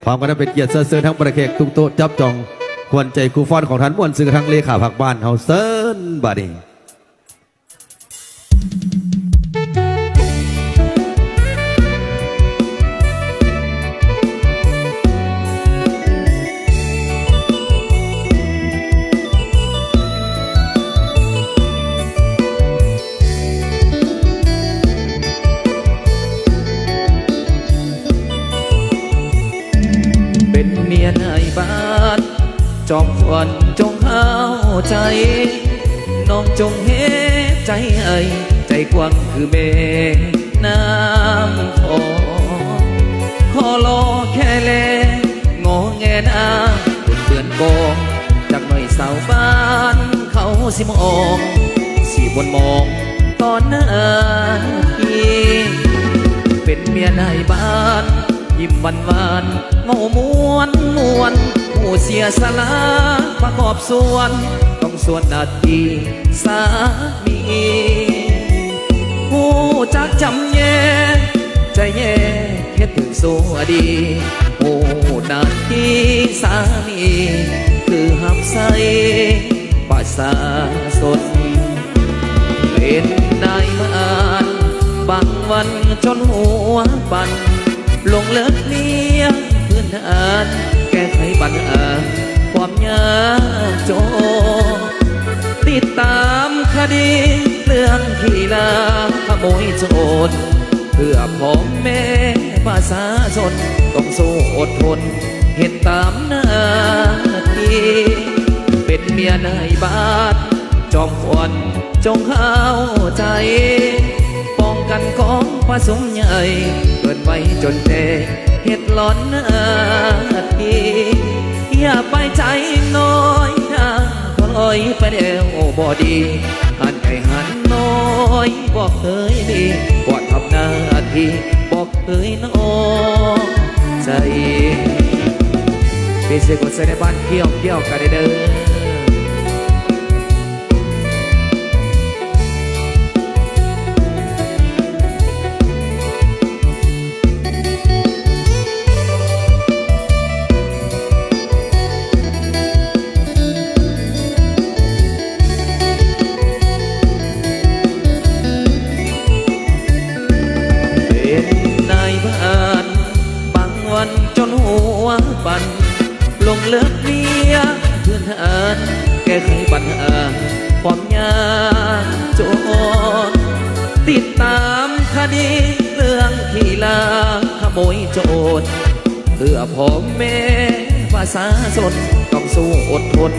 พร้อมกันนั้นเป็นเกียรติเซิร์ทั้งประเขกทุกโต๊ะจับจองควรใจครูฟอนของท่านม่วนซื้อทั้งเลขาผักบ้านเฮาเซิร์นบาดีเมียนายบ้านจอมขวัญจงเข้าใจน้องจงเห็นใจใจกว้างคือเมน้ำขอรอแค่แลงอแงนาเปื่อนกองจากหน่อยสาวบ้านเขาสิมองสิบนมองตอนหน้าพี่เป็นเมียนายบ้านยิ้มหวานเงาม้วนผู้เสียสละประกอบส่วนต้องส่วนนาทีสามีผู้จักจำแย่ใจแย่เฮ็ดถึงสวดีผู้นาทีสามีคือหับใส่ประสาสนเป็นนายบ้านบางวันจนหัวปั่นลงเลิกเลี้ยงพื้นฐานแก้ไขปัญหาความยากจนติดตามคดีเรื่องที่ลาขโมยโจรเพื่อพ่อแม่ประชาชนต้องสู้อดทนเหตุตามหน้าที่เป็นเมียนายบ้านจอมขวัญจงเข้าใจป้องกันของผสมใหญ่เกินไปจนเตเฮ็ดหลอนทีอย่าไปใจน้อยนะคอยไปเดียวบ่ดีหันใจหันน้อยบอกเคยดีว่าทำหน้าที่บอกเคยน้อยใจพี่เสกคนใส่ในบ้านเกี่ยวกันเด้อจนหัวปั่นลงเลิกเลี้ยงพื้นฐานแก้ไขปัญหาความยากจนติดตามคดีเรื่องที่ลาขโมยโจรเพื่อพ่อแม่ประชาชนต้องสู้อดทน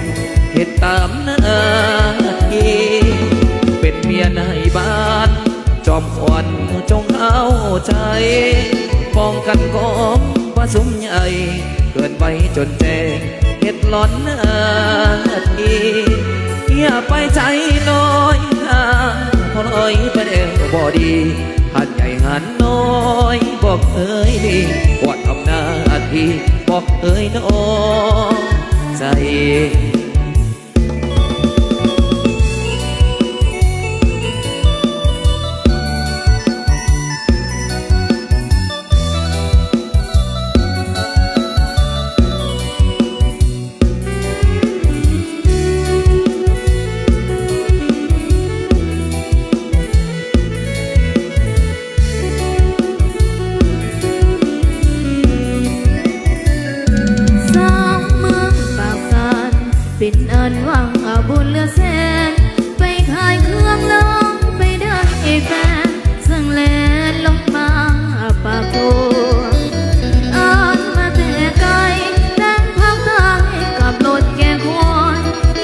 เหตุตามหน้าที่เป็นเมียนายบ้านจอมขวัญจงเข้าใจป้องกันกองผสมใหญ่เกินไปจนแจ้งเฮ็ดหลอนทีอย่าไปใจน้อยพอน้อยไปเดียวบ่ดีหันใหญ่หันน้อยบอกเอ้ยดีว่าทำหน้าที่บอกเอ้ยน้อยใจเป็นอันว่างบุญเหลือแสนไปขายเครื่องลงไปได้แฟนสั่งแลนลงมาปากโกอ่านมาแต่ไกลแต่งภาคใต้กับรถแก่คน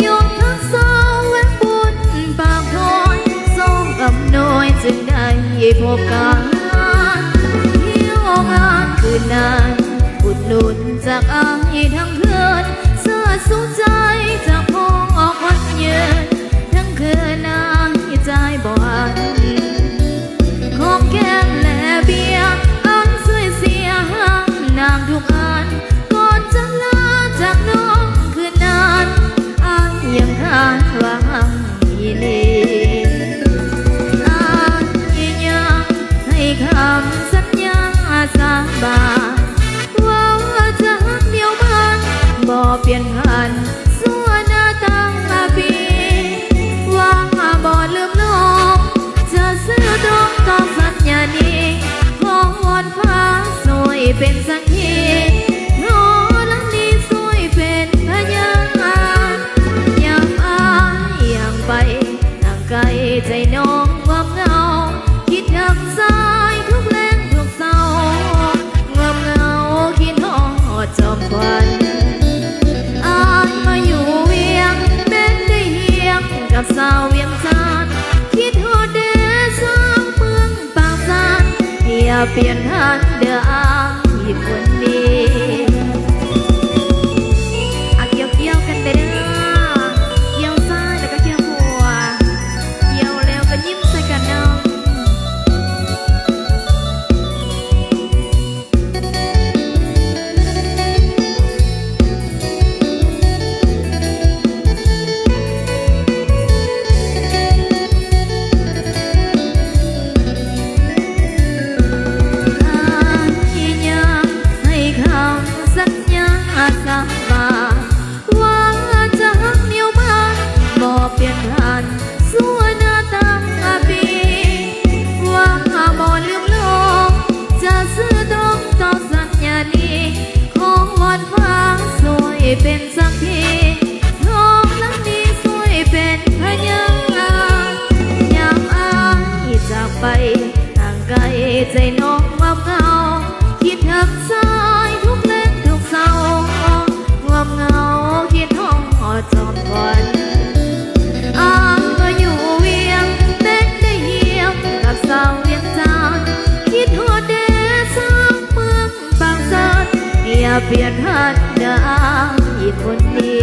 ยกทั้งสองแวะบุญปากคอยสองกับน้อยจึงได้พบกันเที่ยวงานคืนนั้นอุดหนุนจากอายทั้งคืนสู้ใจจากพ่อควันยืนทั้งคืนนางใจบ่อันของแก้มและเบียร์อันสวยเสียห้างนางทุกอันก่อนจะลาจากน้องคืนนั้นอายยังทานว่าอีลีอายยังให้คำสัญญาสาบานว่าใจ เป็นสักทีโน้ลังนี้สวยเป็นพยานยามอายอย่างไปทางไกลใจน้องความเหงาคิดถึงสายทุกแรงทุกเศร้าความเหงาคิดหอดจอมควันอายมาอยู่เวียงเป็นได้เฮียงกับสาวเวียงจันทน์คิดหอดเดชสองเมืองปากซานอย่าเปลี่ยนทันเด้ออายคนดีเกี่ยวกันไปเด้อเกี่ยวซ้ายแล้วก็เกี่ยวขวาเกี่ยวแล้วก็ยิ้มใส่กันเนาะที่ยังให้คำสัญญาสาบานว่าจะหักนิ้วมันบอกเปลี่ยนผ่านสู่หน้าตั้งปีว่าบ่ลืมลงจะซื่อตรงต่อสัญญานี้ของวอนฟ้าสวยเป็นสักทีท้องหลังนี้สวยเป็นพยานยามอายจากไปทางไกลใจน้องว่าเหงาคิดถึงสายทุกเล่นทุกเศร้าความเหงาคิดห้องหอจอมควันอายก็อยู่เวียงเป็นได้เหี่ยวกับสาวเวียงจันทน์คิดหอดเดชสองเมืองบางแสนอย่าเปลี่ยนทันเด้ออายคนดี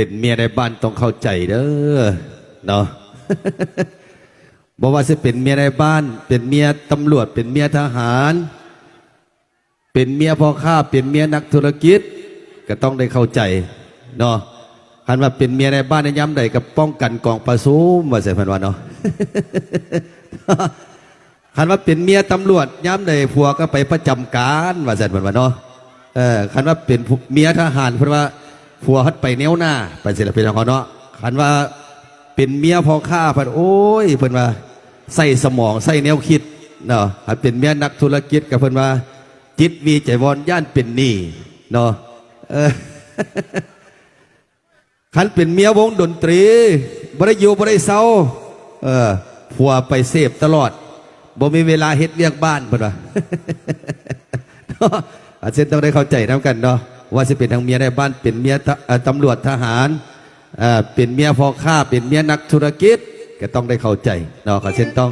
เป็นเมียในบ้านต้องเข้าใจเด้อเนาะ บอกว่าจะเป็นเมียในบ้าน เป็นเมียตำรวจเป็นเมียทหาร เป็นเมียพ่อค้าเป็นเมียนักธุรกิจก็ต้องได้เข้าใจเนาะคันว่าเป็นเมียในบ้านในย้ำใดกับป้องกันกองประซุมว่าใส่พันวันเนาะ คันว่าเป็นเมียตำรวจย้ำใดผัวก็ไปประจำการว่าใส่พันวันเนาะคันว่าเป็นเมียทหารเพราะว่าผัวฮัดไปแนวหน้าไปเสร็จแล้วเป็นของเขาเนาะคันว่าเป็นเมียพ่อข้าพันโอ้ยเพิ่นว่าใส่สมองใส่แนวคิดเนาะคันเป็นเมียนักธุรกิจกับเพิ่นว่าจิตวีใจวอนย่านเป็นหนี้เนาะคันเป็นเมียวงดนตรีบ่ได้อยู่บ่ได้เศร้าผัวไปเสพตลอดบ่มีเวลาเฮ็ดเรียกบ้านเพิ่นว่า อาจจะต้องได้เข้าใจนำกันเนาะว่าจะเป็นทางเมียในบ้านเป็นเมียตำรวจทหารเป็นเมียพ่อข้าเป็นเมียนักธุรกิจก็ต้องได้เข้าใจเนาะก็เช่นต้อง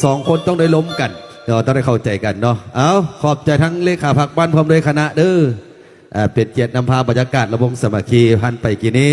สองคนต้องได้ล้มกันเนาะต้องได้เข้าใจกันเนาะเอาขอบใจทั้งเลขาพรรคบ้านพร้อมด้วยคณะเด้อเป็นเกียรตินำพาบรรยากาศระวงสามัคคีพันไปกี่นี้